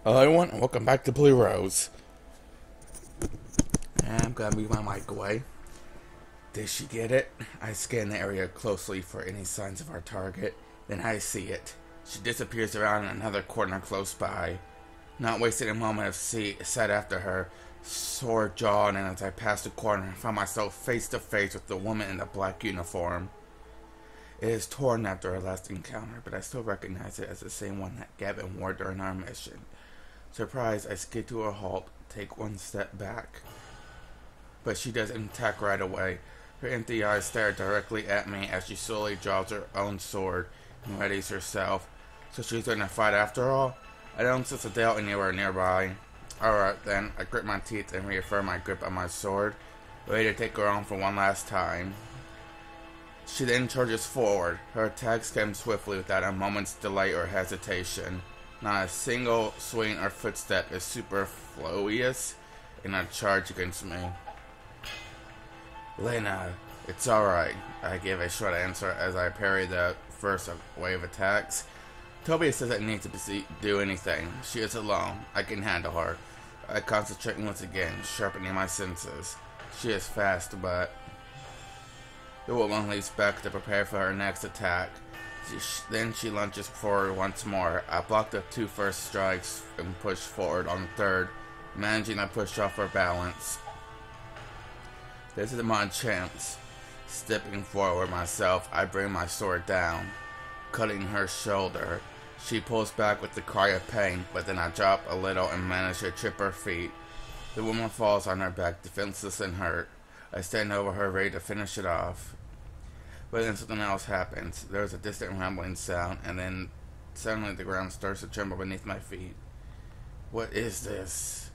Hello everyone, and welcome back to Blue Rose. And I'm gonna move my mic away. Did she get it? I scan the area closely for any signs of our target. Then I see it. She disappears around another corner close by. Not wasting a moment of sight after her, sword drawn, and as I passed the corner, I found myself face to face with the woman in the black uniform. It is torn after our last encounter, but I still recognize it as the same one that Gavin wore during our mission. Surprised, I skid to a halt, take one step back. But she doesn't attack right away. Her empty eyes stare directly at me as she slowly draws her own sword and readies herself. So she's gonna fight after all? I don't sense a doubt anywhere nearby. Alright then, I grit my teeth and reaffirm my grip on my sword, ready to take her on for one last time. She then charges forward. Her attacks come swiftly without a moment's delay or hesitation. Not a single swing or footstep is superfluous in a charge against me. Lena, it's alright. I give a short answer as I parry the first wave of attacks. Tobias doesn't need to do anything. She is alone. I can handle her. I concentrate once again, sharpening my senses. She is fast, but the woman leaps back to prepare for her next attack. Then she lunges forward once more. I block the two first strikes and push forward on the third, managing to push off her balance. This is my chance. Stepping forward myself, I bring my sword down, cutting her shoulder. She pulls back with a cry of pain, but then I drop a little and manage to trip her feet. The woman falls on her back, defenseless and hurt. I stand over her, ready to finish it off. But then something else happens. There is a distant rumbling sound, and then suddenly the ground starts to tremble beneath my feet. What is this?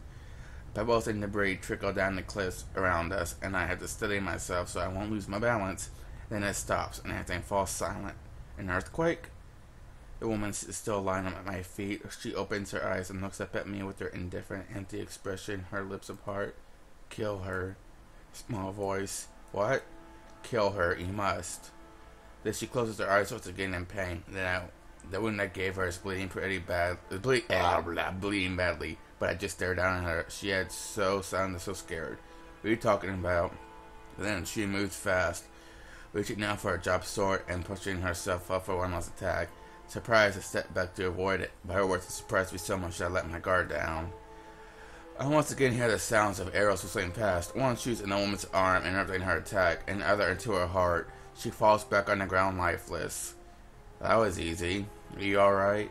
Pebbles and debris trickle down the cliffs around us, and I have to steady myself so I won't lose my balance. Then it stops, and everything falls silent. An earthquake? The woman is still lying at my feet. She opens her eyes and looks up at me with her indifferent, empty expression, her lips apart. Kill her. Small voice. What? Kill her, you must. Then she closes her eyes once again in pain. The wound I gave her is bleeding pretty bad. Bleeding badly. But I just stared down at her. She had sounded so scared. What are you talking about? Then she moved fast, reaching out for her dropped sword and pushing herself up for one last attack. Surprised, I stepped back to avoid it, but her words surprised me so much that I let my guard down. I once again hear the sounds of arrows whistling past. One shoots in the woman's arm, interrupting her attack, and the other into her heart. She falls back on the ground lifeless. That was easy. Are you alright?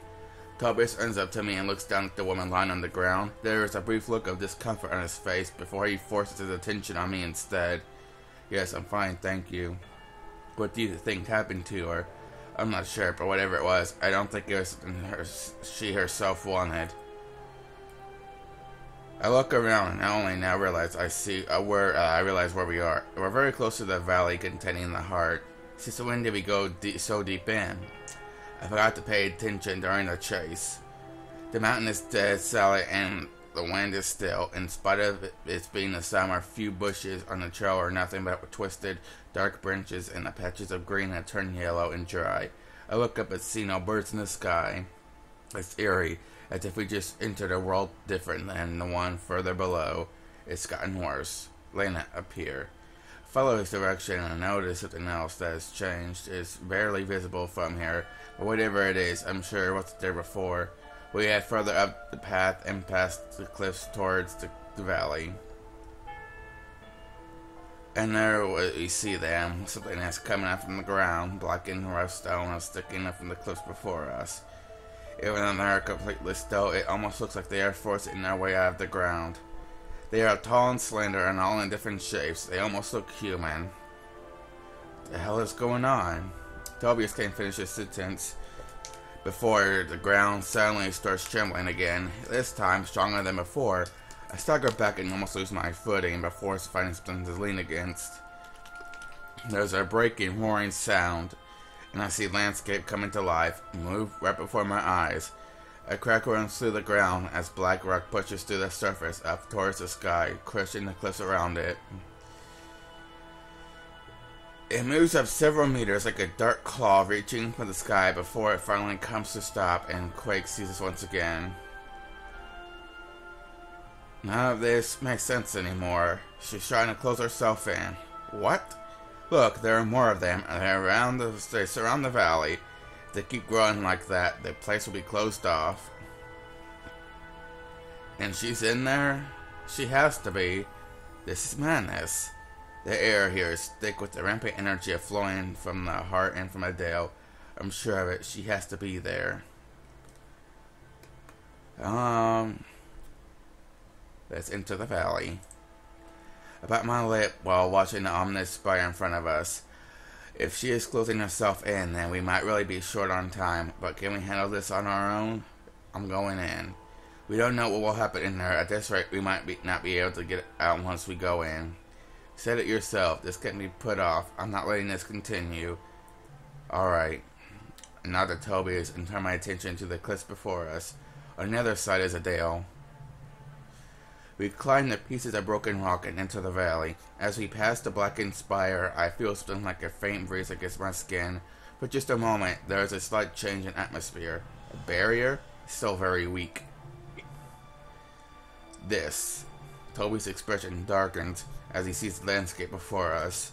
Tobias runs up to me and looks down at the woman lying on the ground. There is a brief look of discomfort on his face before he forces his attention on me instead. Yes, I'm fine, thank you. What do you think happened to her? I'm not sure, but whatever it was, I don't think it was something she herself wanted. I look around and I only now realize I realize where we are. We're very close to the valley containing the heart. Since when did we go so deep in? I forgot to pay attention during the chase. The mountain is dead silent and the wind is still. In spite of it being the summer, few bushes on the trail are nothing but twisted, dark branches and the patches of green that turn yellow and dry. I look up and see no birds in the sky. It's eerie, as if we just entered a world different than the one further below. It's gotten worse. Lena appear. Follow his direction and I notice something else that has changed. It's barely visible from here, but whatever it is, I'm sure it wasn't there before. We head further up the path and past the cliffs towards the valley. And there we see them, something that's coming up from the ground, blocking the rough stone and sticking up from the cliffs before us. Even though they are completely still, it almost looks like they are forcing their way out of the ground. They are tall and slender and all in different shapes. They almost look human. What the hell is going on? Tobias can't finish his sentence before the ground suddenly starts trembling again, this time stronger than before. I stagger back and almost lose my footing before finding something to lean against. There's a breaking, roaring sound, and I see landscape coming to life, move right before my eyes. A crack runs through the ground as black rock pushes through the surface up towards the sky, crushing the cliffs around it. It moves up several meters like a dark claw reaching for the sky before it finally comes to stop and quake seizes once again. None of this makes sense anymore. She's trying to close herself in. What? Look, there are more of them, and they surround the valley. If they keep growing like that, the place will be closed off. And she's in there? She has to be. This is madness. The air here is thick with the rampant energy flowing from the heart and from Adele. I'm sure of it. She has to be there. Let's enter the valley. I bite my lip while watching the ominous spire in front of us. If she is closing herself in, then we might really be short on time. But can we handle this on our own? I'm going in. We don't know what will happen in there. At this rate, we might not be able to get out once we go in. Said it yourself. This can't be put off. I'm not letting this continue. Alright. Now to Tobias and turn my attention to the cliffs before us. On the other side is a dale. We climb the pieces of broken rock and enter the valley. As we pass the blackened spire, I feel something like a faint breeze against my skin. For just a moment, there is a slight change in atmosphere. A barrier? Still very weak. Toby's expression darkens as he sees the landscape before us.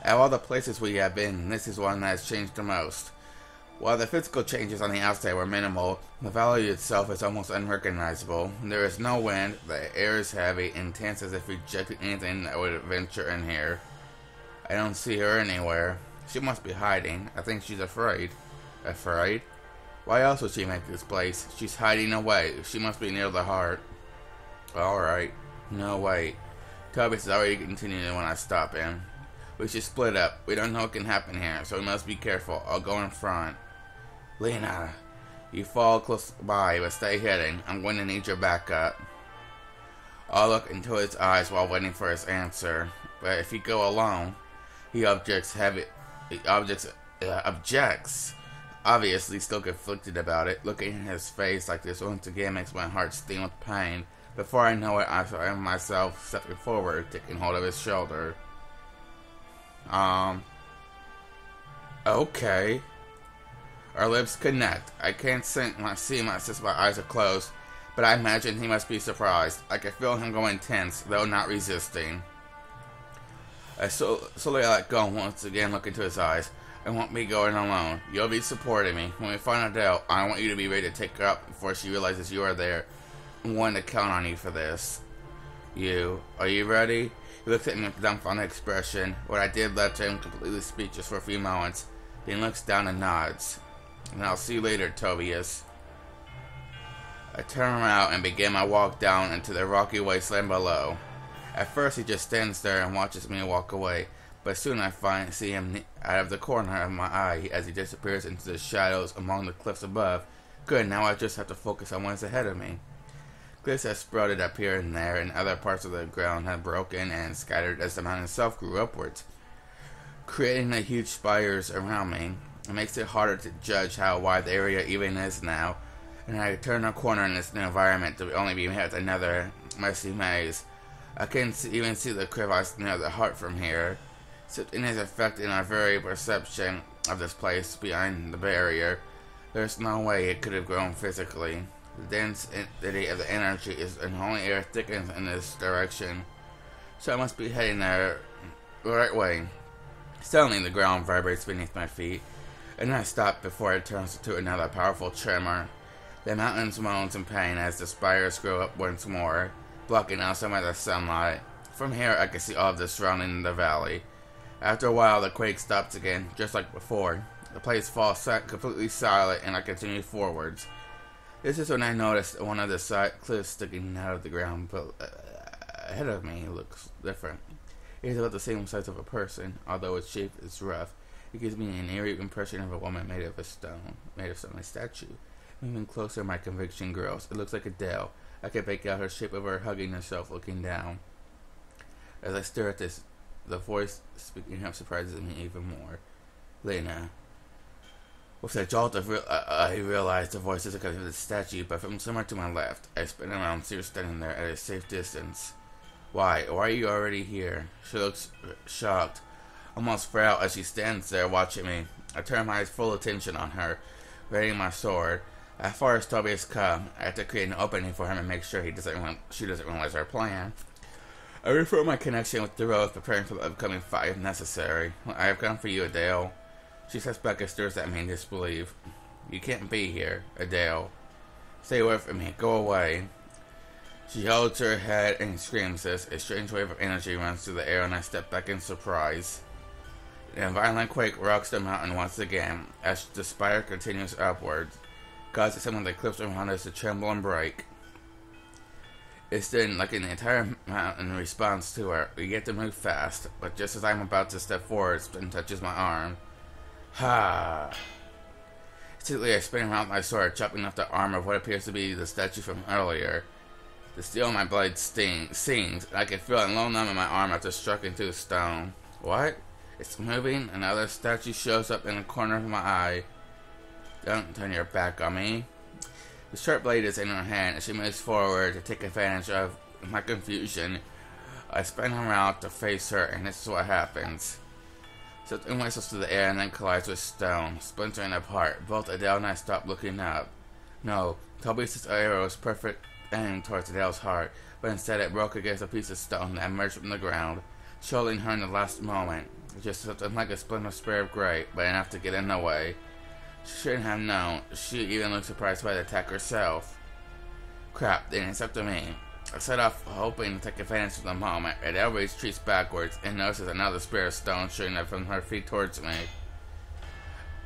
Out of all the places we have been, this is one that has changed the most. While the physical changes on the outside were minimal, the valley itself is almost unrecognizable. There is no wind, the air is heavy, intense as if rejecting anything that would venture in here. I don't see her anywhere. She must be hiding. I think she's afraid. Afraid? Why else would she make this place? She's hiding away. She must be near the heart. Alright. No, wait. Tobias is already continuing when I stop him. We should split up. We don't know what can happen here, so we must be careful. I'll go in front. Lena, you fall close by, but stay hidden. I'm going to need your backup. I'll look into his eyes while waiting for his answer. But if you go alone, he objects. Obviously still conflicted about it. Looking at his face like this once again makes my heart sting with pain. Before I know it, I find myself stepping forward, taking hold of his shoulder. Okay. Our lips connect. I can't see him since my eyes are closed, but I imagine he must be surprised. I can feel him going tense, though not resisting. I slowly let go and once again look into his eyes. I won't be going alone. You'll be supporting me. When we find out, I want you to be ready to take her up before she realizes you are there. I'm willing to count on you for this. Are you ready? He looks at me with a dumbfounded expression. What I did left him completely speechless for a few moments. Then looks down and nods. And I'll see you later, Tobias. I turn around and begin my walk down into the rocky wasteland below. At first he just stands there and watches me walk away, but soon I see him out of the corner of my eye as he disappears into the shadows among the cliffs above. Good, now I just have to focus on what's ahead of me. Cliffs have sprouted up here and there, and other parts of the ground have broken and scattered as the mountain itself grew upwards, creating the huge spires around me. It makes it harder to judge how wide the area even is now, and I turn a corner in this new environment to only be met with another messy maze. I can even see the crevice near the heart from here. Something is affecting our very perception of this place behind the barrier. There's no way it could have grown physically. The density of the energy is and only air thickens in this direction, so I must be heading there the right way. Suddenly the ground vibrates beneath my feet, and I stop before it turns into another powerful tremor. The mountains moans in pain as the spires grow up once more, blocking out some of the sunlight. From here I can see all of the surrounding the valley. After a while the quake stops again, just like before. The place falls completely silent and I continue forwards. This is when I noticed one of the side cliffs sticking out of the ground, but ahead of me looks different. It is about the same size of a person, although its shape is rough. It gives me an eerie impression of a woman made of stone, a statue. Moving closer, my conviction grows. It looks like Adele. I can make out her shape of her hugging herself, looking down. As I stare at this, the voice speaking up surprises me even more. Lena. With a jolt, I realized the voice isn't coming from the statue, but from somewhere to my left. I spin around, see her standing there at a safe distance. Why are you already here? She looks shocked, almost proud as she stands there watching me. I turn my full attention on her, readying my sword. As far as Tobias come, I have to create an opening for him and make sure she doesn't realize our plan. I reform my connection with the Rose, preparing for the upcoming fight if necessary. I have come for you, Adele. She steps back and stares at me in disbelief. You can't be here, Adele. Stay away from me. Go away. She holds her head and screams this. A strange wave of energy runs through the air and I step back in surprise. A violent quake rocks the mountain once again as the spire continues upwards, causing some of the cliffs around us to tremble and break. It's then like an entire mountain responds to her. We get to move fast, but just as I'm about to step forward, Spin touches my arm. Ha! Instantly, I spin around my sword, chopping off the arm of what appears to be the statue from earlier. The steel in my blade sings, and I can feel it low numb in my arm after striking through the stone. What? It's moving. Another statue shows up in the corner of my eye. Don't turn your back on me. The sharp blade is in her hand, and she moves forward to take advantage of my confusion. I spin around to face her, and this is what happens. Something whistles through the air and then collides with stone, splintering apart. Both Adele and I stop looking up. No, Tobias' arrow was perfect aim towards Adele's heart, but instead it broke against a piece of stone that emerged from the ground, shielding her in the last moment. Just something like a splinter spray of gray, but enough to get in the way. She shouldn't have known. She even looked surprised by the attack herself. Crap, then it's up to me. I set off hoping to take advantage of the moment. Adele retreats backwards and notices another spear of stone shooting up from her feet towards me.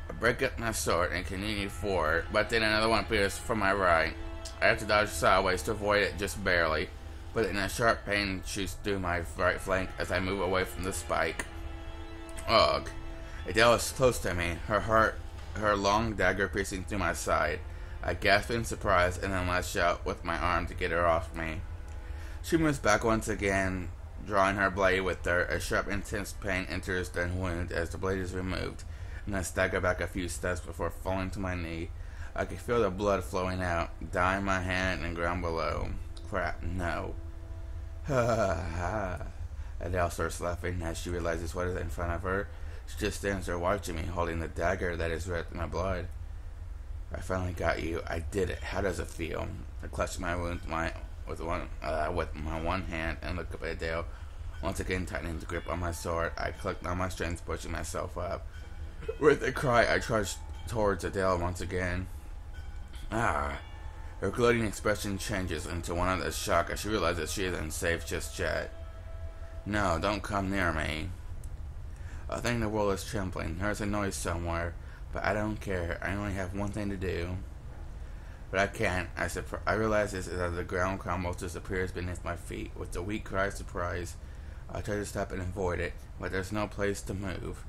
I break up my sword and continue forward, but then another one appears from my right. I have to dodge sideways to avoid it just barely, but then a sharp pain shoots through my right flank as I move away from the spike. Ugh. Adele is close to me, her long dagger piercing through my side. I gasp in surprise and then lash out with my arm to get her off me. She moves back once again, drawing her blade with her. A sharp, intense pain enters the wound as the blade is removed, and I stagger back a few steps before falling to my knee. I can feel the blood flowing out, dyeing my hand and ground below. Crap, no. Ha ha ha. Adele starts laughing as she realizes what is in front of her. She just stands there watching me, holding the dagger that is red with my blood. I finally got you. I did it. How does it feel? I clutched my wound with my one hand and looked up at Adele. Once again, tightening the grip on my sword, I clicked on my strength, pushing myself up. With a cry, I charged towards Adele once again. Ah! Her gloating expression changes into one of shock as she realizes she isn't safe just yet. No, don't come near me. I think the world is trembling. There's a noise somewhere, but I don't care. I only have one thing to do. But I can't. I realize this as the ground crumbles, disappears beneath my feet. With a weak cry of surprise, I try to stop and avoid it, but there's no place to move.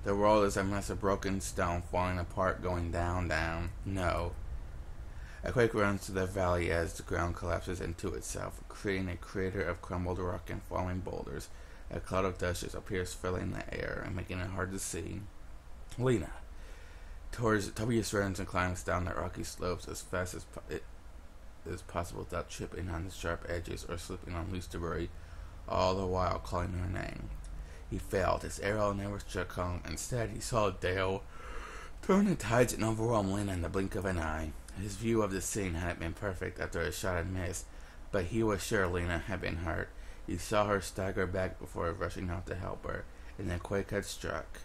The world is a mess of broken stone falling apart, going down, down. No. A quake runs through the valley as the ground collapses into itself, creating a crater of crumbled rock and falling boulders. A cloud of dust just appears, filling the air and making it hard to see. Lena. Tobias runs and climbs down the rocky slopes as fast as possible without tripping on the sharp edges or slipping on loose debris, all the while calling her name. He failed. His arrow never struck home. Instead, he saw Dale turn the tides and overwhelm Lena in the blink of an eye. His view of the scene hadn't been perfect after his shot had missed, but he was sure Lena had been hurt. He saw her stagger back before rushing out to help her, and the quake had struck.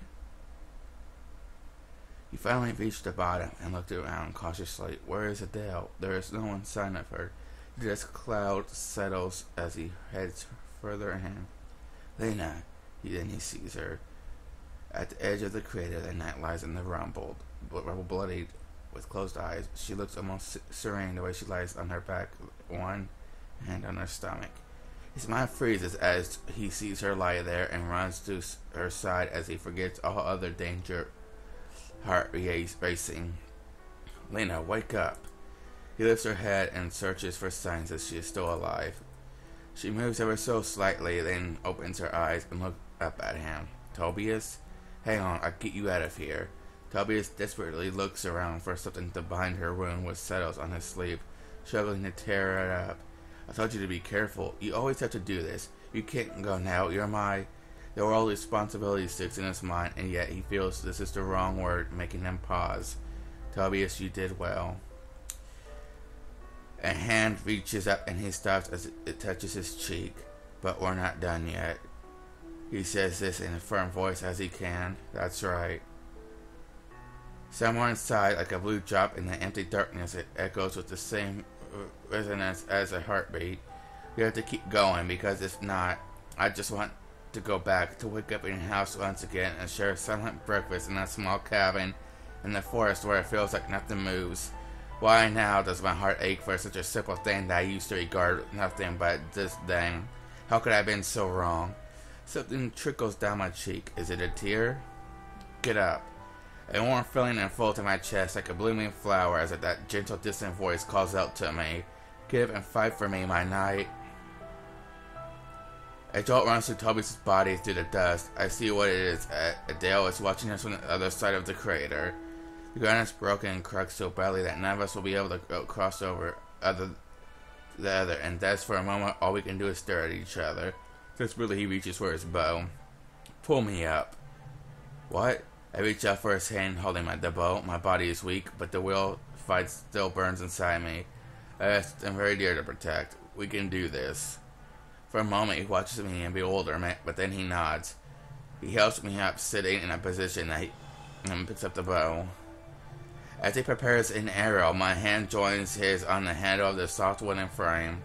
He finally reached the bottom and looked around cautiously. Where is Adele? There is no sign of her. This cloud settles as he heads further in. Lena. Then he sees her. At the edge of the crater, the night lies in the rubble, bloodied, with closed eyes. She looks almost serene the way she lies on her back, one hand on her stomach. His mind freezes as he sees her lie there and runs to her side as he forgets all other danger, heart racing. Lena, wake up. He lifts her head and searches for signs that she is still alive. She moves ever so slightly, then opens her eyes and looks up at him. Tobias? Hang on, I'll get you out of here. Tobias desperately looks around for something to bind her wound, which settles on his sleeve, struggling to tear it up. I told you to be careful. You always have to do this. You can't go now. You're my... The world responsibility sticks in his mind, and yet he feels this is the wrong word, making him pause. Tobias, you did well. A hand reaches up and he stops as it touches his cheek. But we're not done yet. He says this in a firm voice as he can. That's right. Somewhere inside, like a blue drop in the empty darkness, it echoes with the same resonance as a heartbeat. We have to keep going because if not, I just want to go back, to wake up in your house once again and share a silent breakfast in a small cabin in the forest where it feels like nothing moves. Why now does my heart ache for such a simple thing that I used to regard nothing but disdain? How could I have been so wrong? Something trickles down my cheek. Is it a tear? Get up. A warm feeling unfolds in my chest like a blooming flower as that gentle distant voice calls out to me. Get up and fight for me, my knight. A jolt runs through Tobias' body through the dust. I see what it is. Adele is watching us from the other side of the crater. The ground is broken and cracked so badly that none of us will be able to cross over the other, and that's for a moment all we can do is stare at each other. Desperately he reaches for his bow. Pull me up. What? I reach out for his hand holding the bow. My body is weak, but the will fight still burns inside me. I am very dear to protect. We can do this. For a moment he watches me in bewilderment, but then he nods. He helps me up, sitting in a position and picks up the bow. As he prepares an arrow, my hand joins his on the handle of the soft wooden frame.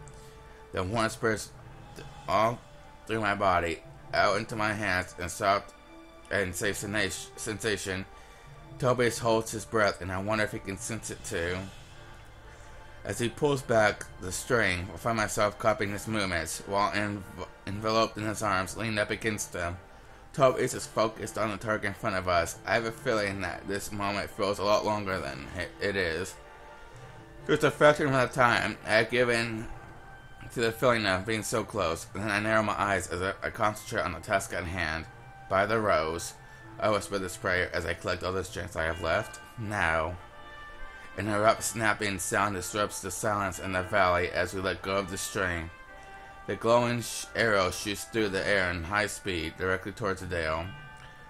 The warmth spreads all through my body, out into my hands, and soft and safe sensation. Tobias holds his breath, and I wonder if he can sense it too. As he pulls back the string, I find myself copying his movements, while enveloped in his arms, leaned up against him. Tobias is focused on the target in front of us. I have a feeling that this moment feels a lot longer than it is. Just a fraction of the time, I have given to the feeling of being so close, and then I narrow my eyes as I concentrate on the task at hand. By the rose, I whisper this prayer as I collect all the strength I have left. Now. An abrupt snapping sound disrupts the silence in the valley as we let go of the string. The glowing arrow shoots through the air in high speed, directly towards Adele.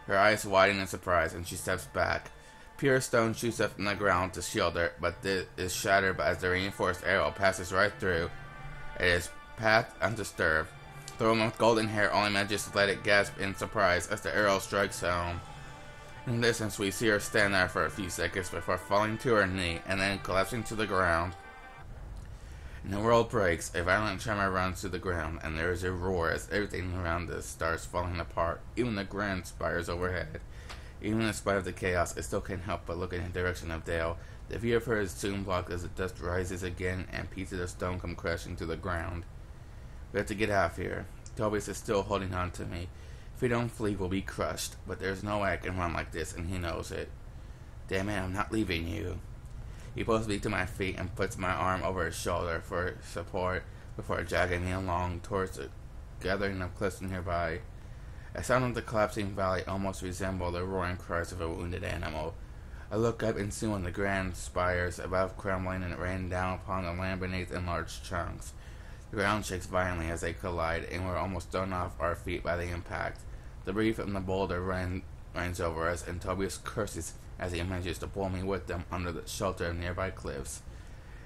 Her eyes widen in surprise, and she steps back. Pure stone shoots up from the ground to shield her, but it is shattered as the reinforced arrow passes right through. It is path undisturbed. The woman with golden hair only manages to let it gasp in surprise as the arrow strikes home. In the distance, we see her stand there for a few seconds before falling to her knee and then collapsing to the ground. And the world breaks. A violent tremor runs through the ground, and there is a roar as everything around us starts falling apart, even the grand spires overhead. Even in spite of the chaos, I still can't help but look in the direction of Dale. The view of her is soon blocked as the dust rises again and pieces of stone come crashing to the ground. We have to get out of here. Tobias is still holding on to me. If we don't flee, we'll be crushed, but there's no way I can run like this, and he knows it. Damn it, I'm not leaving you. He pulls me to my feet and puts my arm over his shoulder for support before dragging me along towards the gathering of cliffs nearby. The sound of the collapsing valley almost resembled the roaring cries of a wounded animal. I look up and see one of the grand spires above crumbling and rain down upon the land beneath in large chunks. The ground shakes violently as they collide, and we're almost thrown off our feet by the impact. Debris from the boulder rains over us, and Tobias curses as he manages to pull me with them under the shelter of nearby cliffs.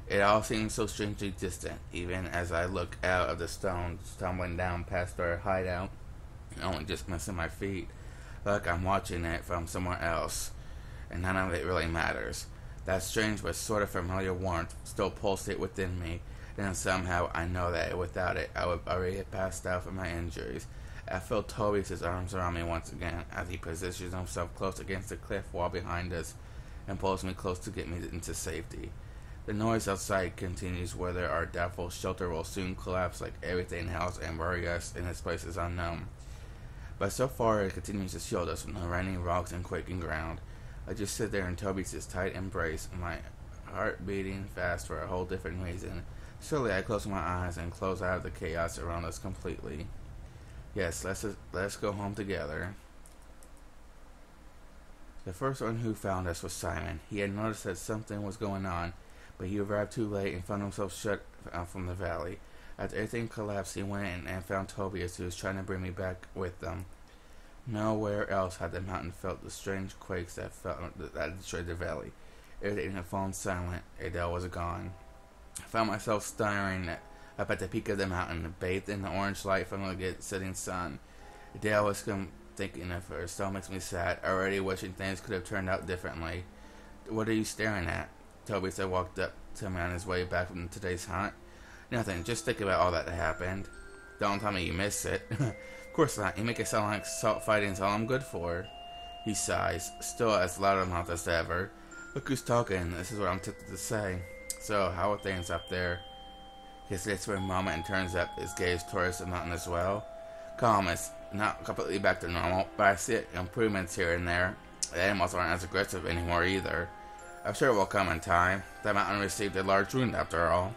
It all seems so strangely distant, even as I look out of the stones tumbling down past our hideout, only just missing my feet, like I'm watching it from somewhere else, and none of it really matters. That strange but sort of familiar warmth still pulsates within me, and somehow I know that without it I would already have passed out from my injuries. I feel Tobias' arms around me once again as he positions himself close against the cliff wall behind us and pulls me close to get me into safety. The noise outside continues, whether our doubtful shelter will soon collapse like everything else and bury us in this place is unknown. But so far it continues to shield us from the raining rocks and quaking ground. I just sit there in Tobias' tight embrace, my heart beating fast for a whole different reason. Slowly I close my eyes and close out of the chaos around us completely. Yes, let's go home together. The first one who found us was Simon. He had noticed that something was going on, but he arrived too late and found himself shut out from the valley. After everything collapsed, he went in and found Tobias, who was trying to bring me back with them. Nowhere else had the mountain felt the strange quakes that destroyed the valley. Everything had fallen silent. Adele was gone. I found myself staring up at the peak of the mountain, bathed in the orange light from the setting sun. The day I was thinking of her still makes me sad, already wishing things could have turned out differently. What are you staring at? Tobias walked up to me on his way back from today's hunt. Nothing, just think about all that happened. Don't tell me you miss it. Of course not, you make it sound like salt fighting's all I'm good for. He sighs, still as loud of a mouth as ever. Look who's talking, this is what I'm tempted to say. So, how are things up there? He sits for a moment and turns up his gaze towards the mountain as well. Calm is not completely back to normal, but I see improvements here and there. The animals aren't as aggressive anymore either. I'm sure it will come in time. The mountain received a large wound after all.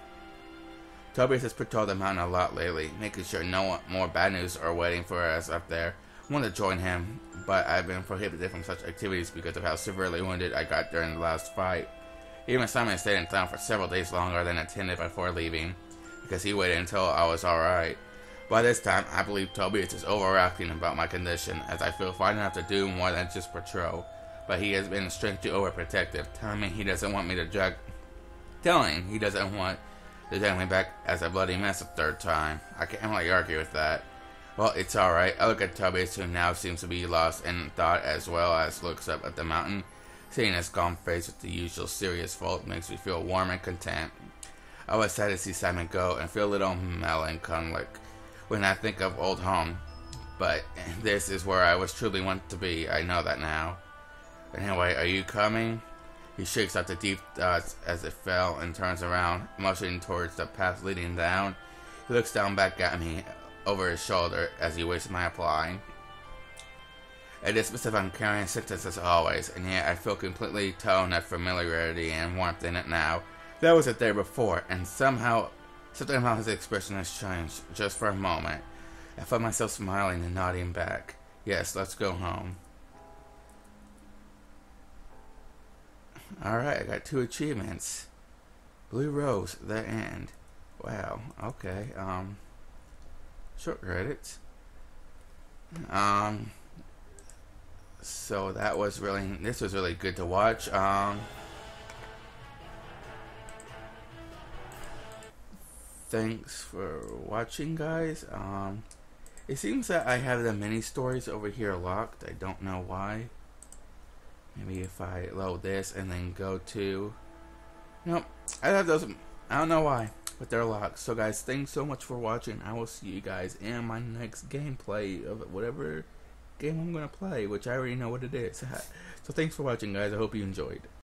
Tobias has patrolled the mountain a lot lately, making sure no more bad news are waiting for us up there. I want to join him, but I've been prohibited from such activities because of how severely wounded I got during the last fight. Even Simon stayed in town for several days longer than intended before leaving, because he waited until I was alright. By this time, I believe Tobias is overacting about my condition, as I feel fine enough to do more than just patrol. But he has been strangely overprotective, telling me he doesn't want to drag me back as a bloody mess a third time. I can't really argue with that. Well, it's alright. I look at Tobias, who now seems to be lost in thought as well as looks up at the mountain. Seeing his calm face with the usual serious fault makes me feel warm and content. I was sad to see Simon go and feel a little melancholic when I think of old home. But this is where I was truly want to be. I know that now. Anyway, are you coming? He shakes out the deep thoughts as it fell and turns around, motioning towards the path leading down. He looks down back at me over his shoulder as he waits my reply. A dismissive, uncaring sentence as always, and yet I feel completely toned of familiarity and warmth in it now. That wasn't there before, and somehow, something about his expression has changed, just for a moment. I find myself smiling and nodding back. Yes, let's go home. Alright, I got 2 achievements. Blue Rose, the end. Wow, okay, short credits. So this was really good to watch. Thanks for watching, guys. It seems that I have the mini stories over here locked. I don't know why. Maybe if I load this and then go to... Nope, I have those... I don't know why, but they're locked. So guys, thanks so much for watching. I will see you guys in my next gameplay of whatever game I'm going to play, which I already know what it is. So thanks for watching, guys. I hope you enjoyed.